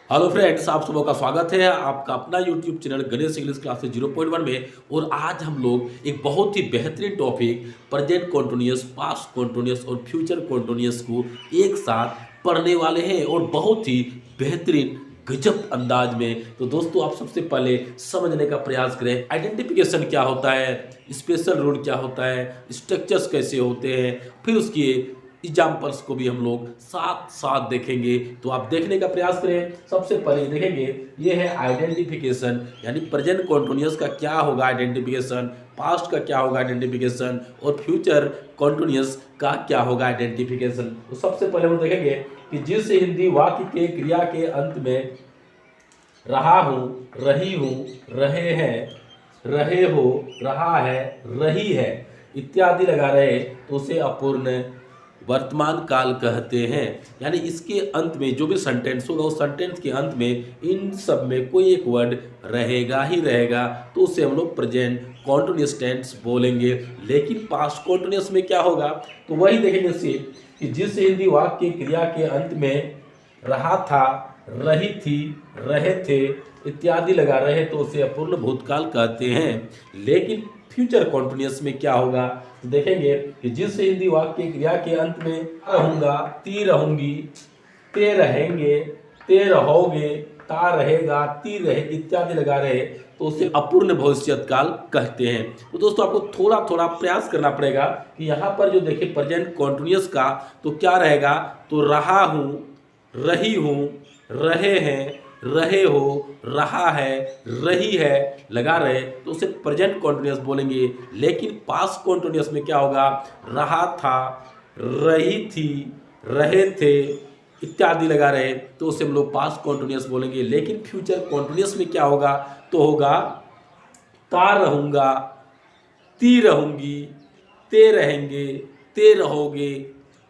Hello friends, आप सबों का स्वागत है आपका अपना YouTube channel Ganesh English classes 0.1 में। और आज हम लोग एक बहुत ही बेहतरीन topic present continuous, past continuous और फ्यूचर कॉन्टिन्यूअस को एक साथ पढ़ने वाले हैं और बहुत ही बेहतरीन गजब अंदाज में। तो दोस्तों, आप सबसे पहले समझने का प्रयास करें आइडेंटिफिकेशन क्या होता है, स्पेशल रूल क्या होता है, स्ट्रक्चर्स कैसे होते हैं, फिर उसकी एग्जाम्पल्स को भी हम लोग साथ साथ देखेंगे। तो आप देखने का प्रयास करें। सबसे पहले देखेंगे ये है आइडेंटिफिकेशन, यानी प्रेजेंट कॉन्टिन्यूअस का क्या होगा आइडेंटिफिकेशन, पास्ट का क्या होगा आइडेंटिफिकेशन और फ्यूचर कॉन्टिन्यूअस का क्या होगा आइडेंटिफिकेशन। तो सबसे पहले हम देखेंगे कि जिस हिंदी वाक्य के क्रिया के अंत में रहा हूँ, रही हूँ, रहे हैं, रहे हो, रहा है, रही है इत्यादि लगा रहे तो उसे अपूर्ण वर्तमान काल कहते हैं। यानी इसके अंत में जो भी सेंटेंस होगा उस सेंटेंस के अंत में इन सब में कोई एक वर्ड रहेगा ही रहेगा तो उसे हम लोग प्रेजेंट कॉन्टिन्यूअस टेंस बोलेंगे। लेकिन पास्ट कॉन्टिन्यूअस में क्या होगा, तो वही देखेंगे इससे कि जिस हिंदी वाक्य की क्रिया के अंत में रहा था, रही थी, रहे थे इत्यादि लगा रहे तो उसे अपूर्ण भूतकाल कहते हैं। लेकिन फ्यूचर कॉन्टिन्यूअस में क्या होगा, तो देखेंगे कि जिस हिंदी वाक्य की क्रिया के अंत में रहूंगा, ती रहूंगी, ते रहेंगे, ते रहोगे, ता रहेगा, ती रहेगी इत्यादि लगा रहे तो उसे अपूर्ण भविष्यत काल कहते हैं। तो दोस्तों, आपको थोड़ा थोड़ा प्रयास करना पड़ेगा कि यहाँ पर जो देखिए प्रेजेंट कॉन्टिन्यूअस का तो क्या रहेगा, तो रहा हूँ, रही हूँ, रहे हैं, रहे हो, रहा है, रही है लगा रहे तो उसे प्रेजेंट कॉन्टिन्यूअस बोलेंगे। लेकिन पास्ट कॉन्टिन्यूअस में क्या होगा, रहा था, रही थी, रहे थे इत्यादि लगा रहे तो उसे हम लोग पास्ट कॉन्टिन्यूअस बोलेंगे। लेकिन फ्यूचर कॉन्टिन्यूअस में क्या होगा, तो होगा ता रहूँगा, ती रहूँगी, ते रहेंगे, ते रहोगे,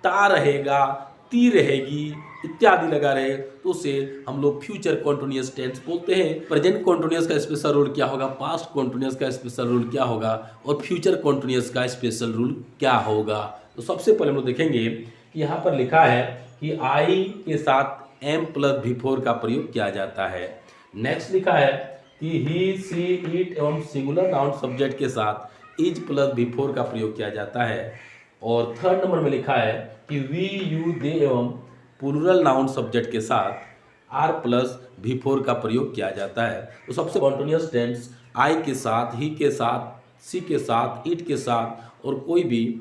ता रहेगा, ती रहेगी इत्यादि लगा रहे तो उसे हम लोग फ्यूचर कॉन्टिन्यूअस टेंस बोलते हैं। प्रेजेंट कॉन्टिन्यूअस का स्पेशल रूल क्या होगा, पास्ट कॉन्टिन्यूअस का स्पेशल रूल क्या होगा और फ्यूचर कॉन्टिन्यूअस का स्पेशल रूल क्या होगा। तो सबसे पहले हम लोग देखेंगे कि यहाँ पर लिखा है कि आई के साथ एम प्लस बिफोर का प्रयोग किया जाता है। नेक्स्ट लिखा है कि ही, सी, इट एवं सिंगुलर नाउन सब्जेक्ट के साथ इज प्लस बिफोर का प्रयोग किया जाता है। और थर्ड नंबर में लिखा है कि वी, यू, दे एवं प्लूरल नाउन सब्जेक्ट के साथ आर प्लस बिफोर का प्रयोग किया जाता है। तो सबसे कॉन्टिन्यूअस टेंस आई के साथ, ही के साथ, सी के साथ, इट के साथ और कोई भी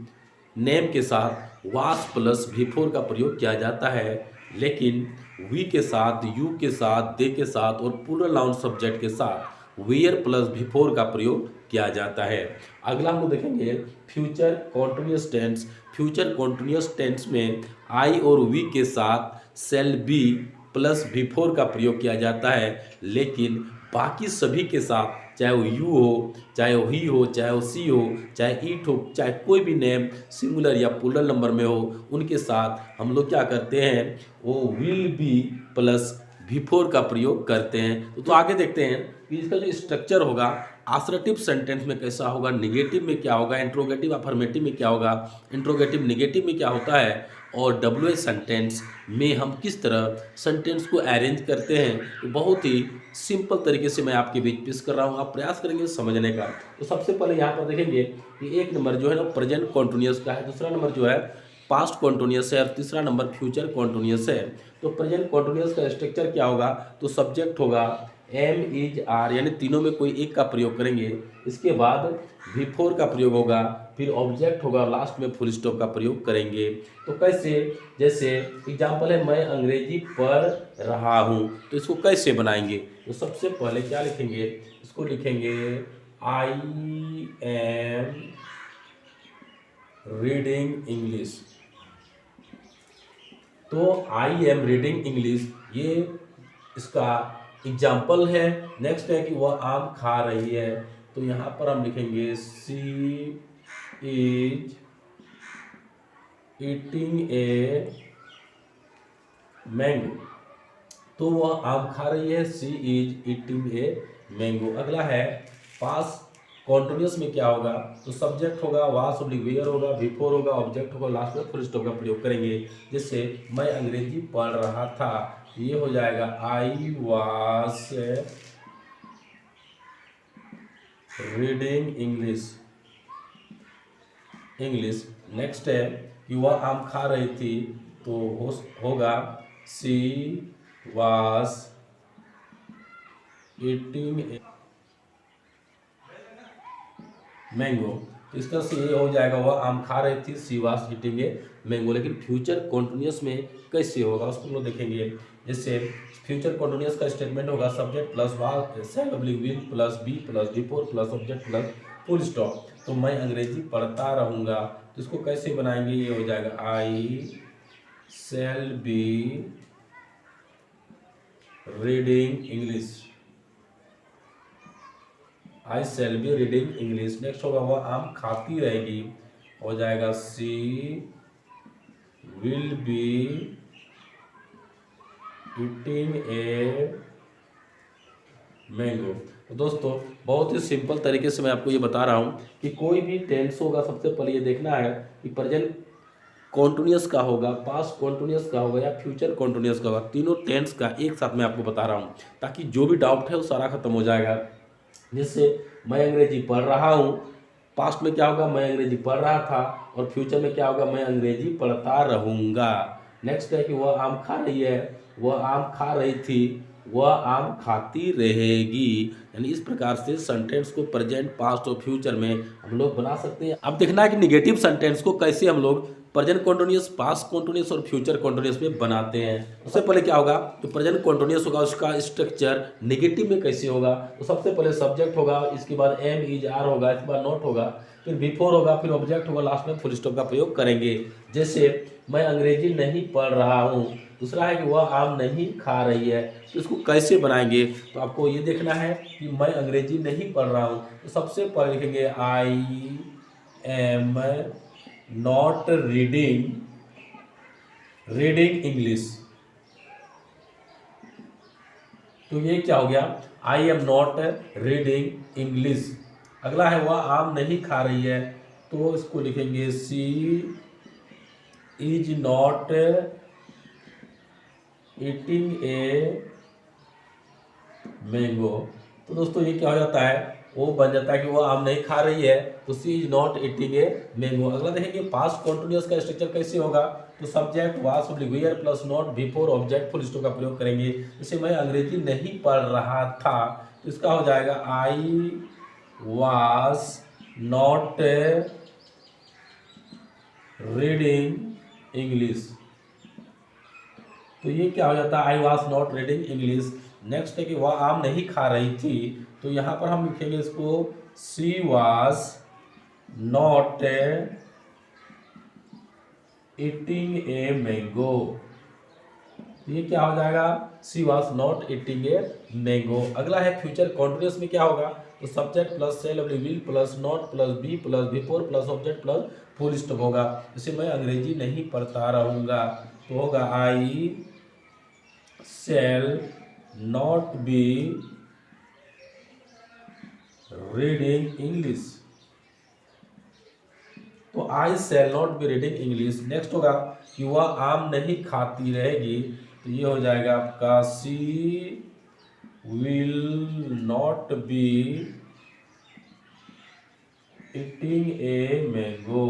नेम के साथ वास प्लस बिफोर का प्रयोग किया जाता है। लेकिन वी के साथ, यू के साथ, दे के साथ और प्लूरल नाउन सब्जेक्ट के साथ वेयर प्लस बिफोर का प्रयोग किया जाता है। अगला हम लोग देखेंगे future continuous tense. Future continuous tense में आई और वी के साथ शैल बी प्लस बिफोर का प्रयोग किया जाता है। लेकिन बाकी सभी के साथ, चाहे वो यू हो, चाहे वो ही हो, चाहे वो सी हो, चाहे इट हो, चाहे कोई भी नेम सिंगुलर या प्लूरल नंबर में हो, उनके साथ हम लोग क्या करते हैं, वो विल बी प्लस बिफोर का प्रयोग करते हैं। तो आगे देखते हैं कि इसका जो स्ट्रक्चर होगा आसर्टिव सेंटेंस में कैसा होगा, निगेटिव में क्या होगा, इंट्रोगेटिव अफर्मेटिव में क्या होगा, इंट्रोगेटिव निगेटिव में क्या होता है और डब्ल्यूएच सेंटेंस में हम किस तरह सेंटेंस को अरेंज करते हैं। तो बहुत ही सिंपल तरीके से मैं आपके बीच पेश कर रहा हूँ, आप प्रयास करेंगे समझने का। तो सबसे पहले यहाँ पर देखेंगे कि एक नंबर जो है ना प्रेजेंट कॉन्टिन्यूअस का है, दूसरा नंबर जो है पास्ट कॉन्टिन्यूअस है और तीसरा नंबर फ्यूचर कॉन्टिन्यूअस है। तो प्रेजेंट कॉन्टिन्यूअस का स्ट्रक्चर क्या होगा, तो सब्जेक्ट होगा एम, इज, आर, यानी तीनों में कोई एक का प्रयोग करेंगे। इसके बाद बिफोर का प्रयोग होगा, फिर ऑब्जेक्ट होगा, लास्ट में फुल स्टॉप का प्रयोग करेंगे। तो कैसे, जैसे एग्जाम्पल है मैं अंग्रेजी पढ़ रहा हूँ, तो इसको कैसे बनाएंगे, तो सबसे पहले क्या लिखेंगे, इसको लिखेंगे आई एम रीडिंग इंग्लिश। तो आई एम रीडिंग इंग्लिश ये इसका एग्जाम्पल है। नेक्स्ट है कि वह आम खा रही है, तो यहाँ पर हम लिखेंगे she is eating a mango. तो वह आम खा रही है, सी इज ईटिंग ए मैंगो। अगला है पास कॉन्टिन्यूअस में क्या होगा, तो सब्जेक्ट होगा, वास ऑब्लिक वेयर होगा, बिफोर होगा, ऑब्जेक्ट होगा, लास्ट में फुल स्टॉप का प्रयोग करेंगे। जैसे मैं अंग्रेजी पढ़ रहा था, ये हो जाएगा I was reading English. Next है कि वह आम खा रही थी, तो होगा शी वाज ईटिंग मैंगो। तो इस तरह से ये हो जाएगा वह आम खा रही थी, she was eating a mango. लेकिन फ्यूचर कॉन्टिन्यूअस में कैसे होगा उसको हम लोग देखेंगे। जैसे फ्यूचर कॉन्टिन्यूअस का स्टेटमेंट होगा subject plus was will plus be plus before plus object plus full stop. तो मैं अंग्रेजी पढ़ता रहूँगा, तो इसको कैसे बनाएंगे, ये हो जाएगा I shall be reading English. I shall be reading English. Next होगा वह आम खाती रहेगी, हो जाएगा she will be eating a mango. तो दोस्तों बहुत ही सिंपल तरीके से मैं आपको ये बता रहा हूँ कि कोई भी टेंस होगा, सबसे पहले ये देखना है कि प्रेजेंट कॉन्टिन्यूअस का होगा, पास्ट कॉन्टिन्यूअस का होगा या फ्यूचर कॉन्टिन्यूअस का होगा। तीनों टेंस का एक साथ मैं आपको बता रहा हूँ ताकि जो भी डाउट है वो सारा खत्म हो जाएगा। जैसे मैं अंग्रेजी पढ़ रहा हूँ, पास्ट में क्या होगा, मैं अंग्रेजी पढ़ रहा था, और फ्यूचर में क्या होगा, मैं अंग्रेजी पढ़ता रहूँगा। नेक्स्ट है कि वह आम खा रही है, वह आम खा रही थी, वह आम खाती रहेगी। यानी इस प्रकार से सेंटेंस को प्रेजेंट, पास्ट और फ्यूचर में हम लोग बना सकते हैं। अब देखना है कि निगेटिव सेंटेंस को कैसे हम लोग प्रेजेंट कॉन्टिन्यूअस, पास्ट कॉन्टिन्यूअस और फ्यूचर कॉन्टिन्यूअस में बनाते हैं। सबसे पहले क्या होगा, तो प्रेजेंट कॉन्टिन्यूअस होगा, उसका स्ट्रक्चर निगेटिव में कैसे होगा। तो सबसे पहले सब्जेक्ट होगा, इसके बाद एम इज आर होगा, इसके बाद नॉट होगा, फिर बिफोर होगा, फिर ऑब्जेक्ट होगा, लास्ट में फुल स्टॉप का प्रयोग करेंगे। जैसे मैं अंग्रेजी नहीं पढ़ रहा हूँ, दूसरा है कि वह आम नहीं खा रही है। तो इसको कैसे बनाएंगे, तो आपको ये देखना है कि मैं अंग्रेजी नहीं पढ़ रहा हूँ, तो सबसे पहले लिखेंगे I am not reading English. तो ये क्या हो गया, I am not reading English. अगला है वह आम नहीं खा रही है, तो इसको लिखेंगे she is not eating a mango. तो दोस्तों ये क्या हो जाता है, वो बन जाता है कि वो आम नहीं खा रही है, तो she is not eating a mango. अगला देखेंगे पास्ट कॉन्टिन्यूअस का स्ट्रक्चर कैसे होगा, तो subject was were plus not before object full stop का प्रयोग करेंगे। जैसे मैं अंग्रेजी नहीं पढ़ रहा था, तो इसका हो जाएगा I was not reading English. तो ये क्या हो जाता है, I was not reading English. Next है कि वह आम नहीं खा रही थी, तो यहाँ पर हम लिखेंगे इसको she was not eating a mango. ये क्या हो जाएगा, she was not eating a mango. अगला है फ्यूचर कॉन्टिन्यूअस में क्या होगा, तो subject plus shall will plus not plus be plus before plus object plus full stop होगा। जैसे मैं अंग्रेजी नहीं पढ़ता रहूँगा, तो होगा I shall not be reading English. तो I shall not be reading English. Next होगा कि वह आम नहीं खाती रहेगी, तो ये हो जाएगा आपका she will not be eating a mango.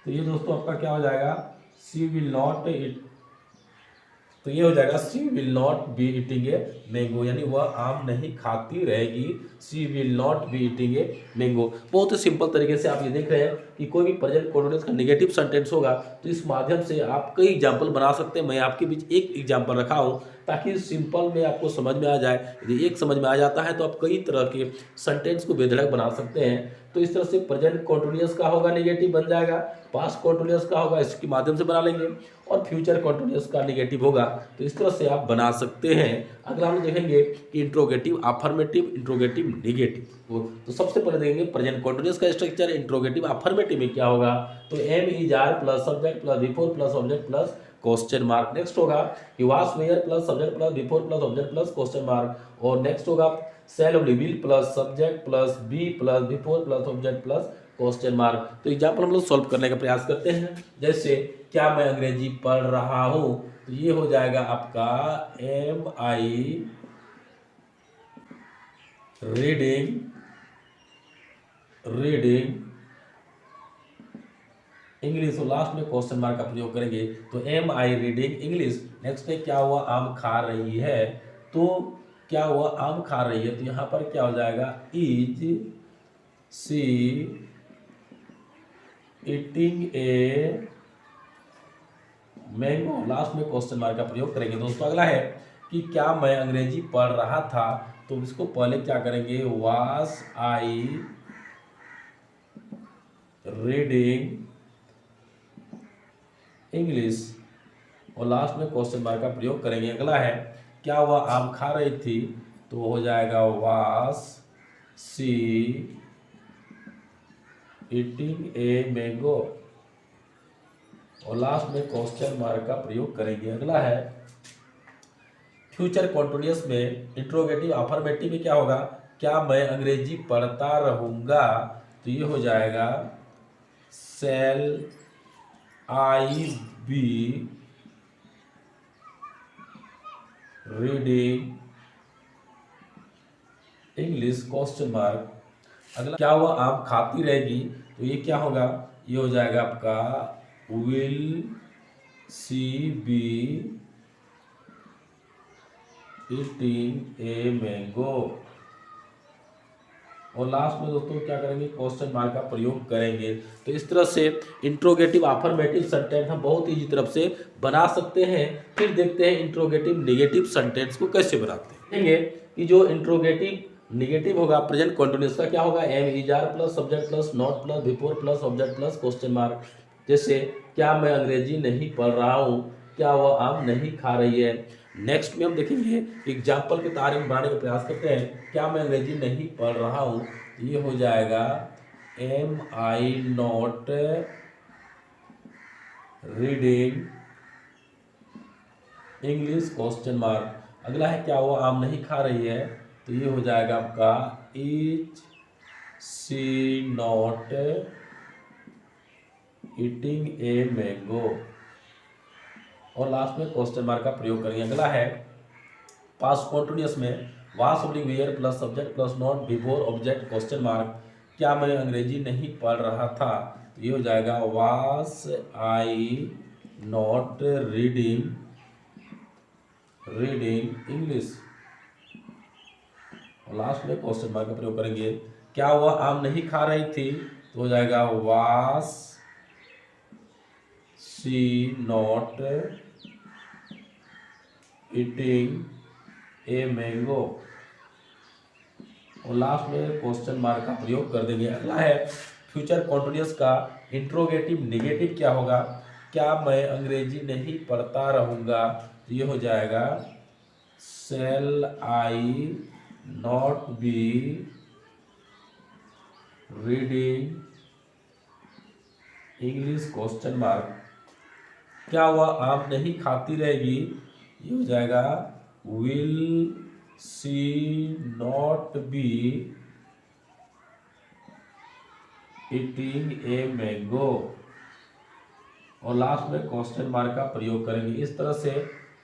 तो ये दोस्तों आपका क्या हो जाएगा, सी विल नॉट ईट, तो ये हो जाएगा she will not be eating a mango, यानी वह आम नहीं खाती रहेगी, she will not be eating a mango. बहुत ही सिंपल तरीके से आप ये देख रहे हैं कि कोई भी प्रेजेंट कॉन्टिन्यूअस का नेगेटिव सेंटेंस होगा, तो इस माध्यम से आप कई एग्जाम्पल बना सकते हैं। मैं आपके बीच एक एग्जाम्पल रखा हूँ ताकि सिंपल में आपको समझ में आ जाए। यदि एक समझ में आ जाता है तो आप कई तरह के सेंटेंस को बेधड़क बना सकते हैं। तो इस तरह से प्रेजेंट कॉन्टिन्यूअस का होगा नेगेटिव बन जाएगा, पास्ट कॉन्टिन्यूअस का होगा इसके माध्यम से बना लेंगे, और फ्यूचर कॉन्टिन्यूअस का नेगेटिव होगा। तो इस तरह से आप बना सकते हैं। अगला हम देखेंगे कि इंट्रोगेटिव, अफर्मेटिव, इंट्रोगेटिव, नेगेटिव। तो सबसे पहले देखेंगे प्रेजेंट कॉन्टिन्यूअस का स्ट्रक्चर। इंट्रोगेटिव अफर्मेटिव में क्या होगा, तो am is are plus subject plus before plus object plus question mark. Next होगा कि was were plus subject plus before plus object plus question mark. और नेक्स्ट होगा shall will plus subject plus be plus before plus object plus question mark. तो example हम लोग solve करने का प्रयास करते हैं। जैसे क्या मैं अंग्रेजी पढ़ रहा हूँ, तो ये हो जाएगा आपका एम आई रीडिंग इंग्लिश, और लास्ट में क्वेश्चन मार्क का प्रयोग करेंगे। तो am I reading English. Next है क्या हुआ, आम खा रही है। तो क्या हुआ, आम खा रही है, तो यहाँ पर क्या हो जाएगा, is she eating a mango. Last में क्वेश्चन मार्क का प्रयोग करेंगे। दोस्तों अगला है कि क्या मैं अंग्रेजी पढ़ रहा था। तो इसको पहले क्या करेंगे, वाज आई रीडिंग इंग्लिश, और लास्ट में क्वेश्चन मार्क का प्रयोग करेंगे। अगला है क्या हुआ, आम खा रही थी। तो हो जाएगा was she eating a mango, और लास्ट में क्वेश्चन मार्क का प्रयोग करेंगे। अगला है फ्यूचर कॉन्टिन्यूअस में इंट्रोगेटिव अफर्मेटिव में क्या होगा, क्या मैं अंग्रेजी पढ़ता रहूंगा। तो ये हो जाएगा shall I be reading English question mark. अगला क्या हुआ, आम खाती रहेगी। तो ये क्या होगा, ये हो जाएगा आपका will she be eating a mango, और लास्ट में दोस्तों क्या करेंगे, क्वेश्चन मार्क का प्रयोग करेंगे। तो इस तरह से इंट्रोगेटिव अफर्मेटिव सेंटेंस हम बहुत ईजी तरफ से बना सकते हैं। फिर देखते हैं इंट्रोगेटिव नेगेटिव सेंटेंस को कैसे बनाते हैं। देखेंगे कि जो इंट्रोगेटिव नेगेटिव होगा प्रेजेंट कंटिन्यूअस का क्या होगा, am is are plus subject plus not plus before plus object plus question mark. जैसे क्या मैं अंग्रेजी नहीं पढ़ रहा हूँ, क्या वह आम नहीं खा रही है। नेक्स्ट में हम देखेंगे एग्जाम्पल के तारे में बनाने का प्रयास करते हैं। क्या मैं अंग्रेजी नहीं पढ़ रहा हूँ, ये हो जाएगा am I not reading English question mark. अगला है क्या हुआ, आम नहीं खा रही है। तो ये हो जाएगा आपका is she not eating a mango, और लास्ट में क्वेश्चन मार्क का प्रयोग करेंगे। अगला है पास्ट कॉन्टिन्यूअस में was were plus subject plus not before object question mark. क्या मैं अंग्रेजी नहीं पढ़ रहा था। तो ये हो जाएगा वास आई नॉट रीडिंग इंग्लिश, और लास्ट में क्वेश्चन मार्क का प्रयोग करेंगे। क्या हुआ, आम नहीं खा रही थी। तो हो जाएगा वास सी नॉट ईटिंग ए मैंगो, और लास्ट में क्वेश्चन मार्क का प्रयोग कर देंगे। अगला है फ्यूचर कॉन्टिन्यूअस का इंट्रोगेटिव नेगेटिव क्या होगा, क्या मैं अंग्रेजी नहीं पढ़ता रहूँगा। तो ये हो जाएगा shall I not be reading English question mark. क्या हुआ, आम नहीं खाती रहेगी। ये हो जाएगा will she not be eating a mango, और लास्ट में क्वेश्चन मार्क का प्रयोग करेंगे। इस तरह से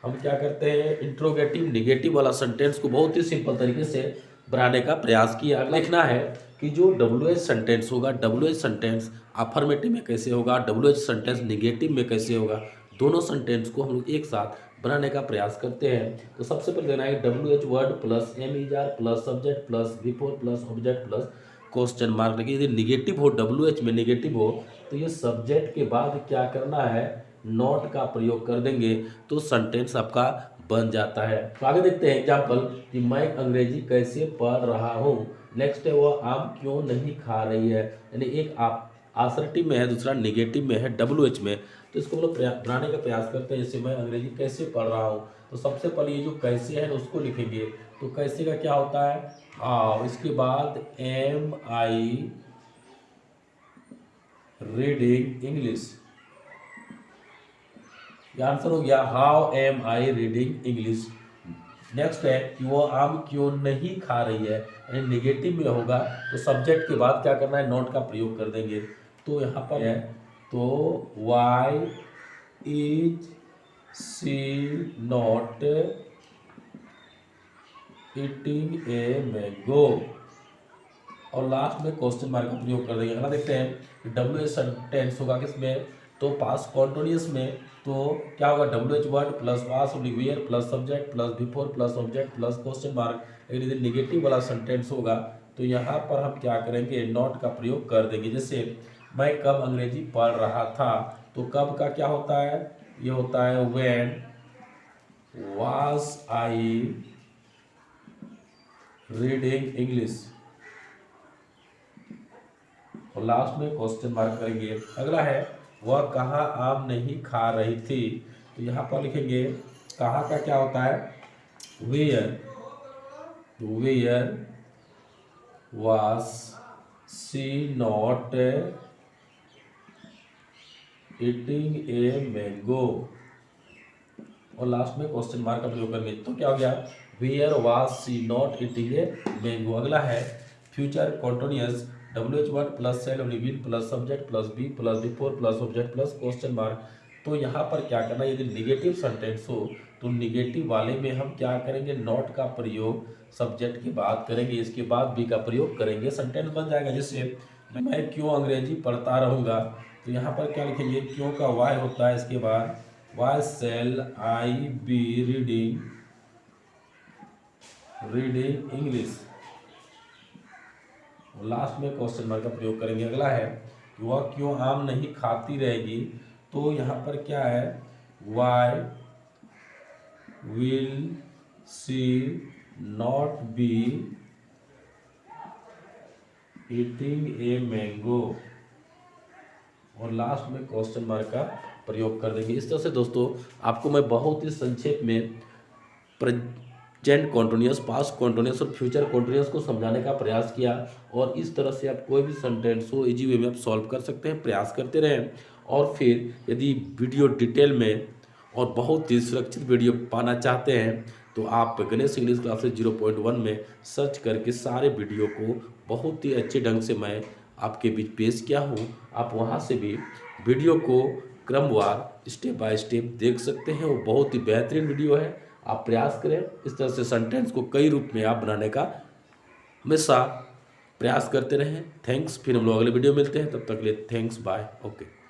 हम क्या करते हैं, इंट्रोगेटिव नेगेटिव वाला सेंटेंस को बहुत ही सिंपल तरीके से बनाने का प्रयास किया। अगला लिखना है कि जो WH सेंटेंस होगा, WH सेंटेंस अफर्मेटिव में कैसे होगा, WH सेंटेंस नेगेटिव में कैसे होगा, दोनों सेंटेंस को हम लोग एक साथ बनाने का प्रयास करते हैं। तो सबसे पहले देना है WH word plus am is are plus subject plus before plus object plus question mark. लेकिन यदि निगेटिव हो, WH में निगेटिव हो, तो ये सब्जेक्ट के बाद क्या करना है, नॉट का प्रयोग कर देंगे, तो सेंटेंस आपका बन जाता है। तो आगे देखते हैं एग्जाम्पल कि मैं अंग्रेजी कैसे पढ़ रहा हूँ। नेक्स्ट है वह आम क्यों नहीं खा रही है, यानी एक आप आसर्टिव में है, दूसरा निगेटिव में है WH में। तो इसको हम लोग बनाने का प्रयास करते हैं। जैसे मैं अंग्रेजी कैसे पढ़ रहा हूँ, तो सबसे पहले ये जो कैसे है उसको लिखेंगे। तो कैसे का क्या होता है, हाउ, इसके बाद एम आई रीडिंग इंग्लिश, ये आंसर हो गया how am I reading English. Next है कि वो आम क्यों नहीं खा रही है, यानी निगेटिव में होगा, तो सब्जेक्ट के बाद क्या करना है, नॉट का प्रयोग कर देंगे। तो यहाँ पर है तो why is she not eating a mango, और लास्ट में क्वेश्चन मार्क का प्रयोग कर देंगे। अगला देखते हैं डब्ल्यू एच टेंस होगा किसमें, तो पास्ट कॉन्टिन्यूअस में। तो क्या होगा, W H word plus past were plus subject plus before plus object plus question mark. लेकिन यदि निगेटिव वाला सेंटेंस होगा तो यहाँ पर हम क्या करेंगे, नॉट का प्रयोग कर देंगे। जैसे मैं कब अंग्रेजी पढ़ रहा था, तो कब का क्या होता है, ये होता है when was I reading English, और लास्ट में क्वेश्चन मार्क करेंगे। अगला है वह कहाँ आम नहीं खा रही थी, तो यहाँ पर लिखेंगे कहाँ का क्या होता है, where was she not eating a mango, और लास्ट में क्वेश्चन मार्क का प्रयोग करेंगे। तो क्या हो गया, where was she not eating a mango. अगला है future continuous, W H word plus shall will plus subject plus be plus before plus object plus question mark. तो यहाँ पर क्या करना है, यदि निगेटिव सेंटेंस हो तो निगेटिव वाले में हम क्या करेंगे, नॉट का प्रयोग सब्जेक्ट की बात करेंगे, इसके बाद बी का प्रयोग करेंगे, सेंटेंस बन जाएगा। जैसे मैं क्यों अंग्रेजी पढ़ता रहूँगा, तो यहाँ पर क्या लिखेंगे, क्यों का वाई होता है, इसके बाद Y cell I be reading English, last में क्वेश्चन मार्क का प्रयोग करेंगे। अगला है कि वह क्यों आम नहीं खाती रहेगी, तो यहाँ पर क्या है, why will she not be eating a mango, और लास्ट में क्वेश्चन मार्क का प्रयोग कर देंगे। इस तरह से दोस्तों आपको मैं बहुत ही संक्षेप में प्रेजेंट कॉन्टिन्यूअस, पास्ट कॉन्टिन्यूअस और फ्यूचर कॉन्टिन्यूअस को समझाने का प्रयास किया, और इस तरह से आप कोई भी सेंटेंस हो इजी वे में आप सॉल्व कर सकते हैं, प्रयास करते रहें। और फिर यदि वीडियो डिटेल में और बहुत ही सुरक्षित वीडियो पाना चाहते हैं तो आप गणेश इंग्लिश क्लासेज 0.1 में सर्च करके सारे वीडियो को बहुत ही अच्छे ढंग से मैं आपके बीच पेश किया हूँ, आप वहाँ से भी वीडियो को क्रमवार स्टेप बाय स्टेप देख सकते हैं। वो बहुत ही बेहतरीन वीडियो है, आप प्रयास करें इस तरह से सेंटेंस को कई रूप में आप बनाने का हमेशा प्रयास करते रहें। थैंक्स, फिर हम लोग अगले वीडियो मिलते हैं, तब तक के लिए थैंक्स, बाय, ओके।